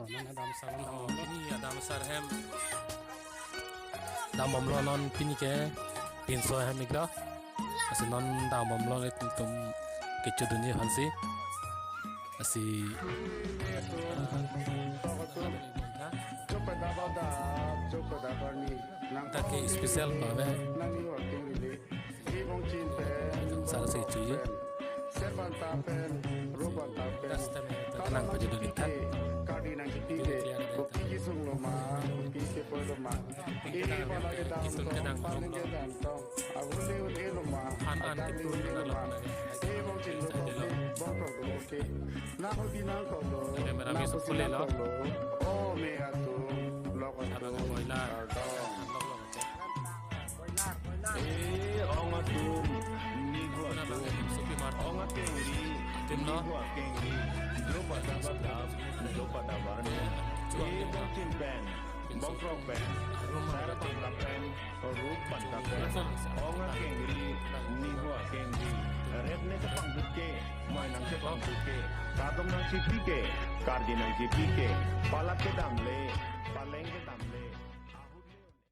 non Adam Salam Oh, ini Adam Sarhem. Damam lo non pini ke pinso hem igla. Asi non damam lo it tum kecu dunia hansi. Asi coba dapat ni take spesial bawe nani working lili ibong cinte sara se cuy. serban tapen roban tapen Custom tenang pada dunia. kadi nang kiti bukti kisung loma bukti ke loma ini pada kita Kisung kenang paling loma. kenang tong awule ule loma Han-han adang kitu ni na loma loma. ibong cinta bokro oke nak binang kolo Ada merami sepuluh lo. oh me atu lokon Abang boiler. dong Ong atum ni gua Mana tu bang supi marto. ong akengri Tim no. gua akengri lo pada badam lo pada ban bong chin pen bong frog pen sara pan pen rup pan pen ong akengri ni gua akengri red ne sepang duke mai nang sepang duke kadom nang si pike kardi nang si pike palak ke damle paleng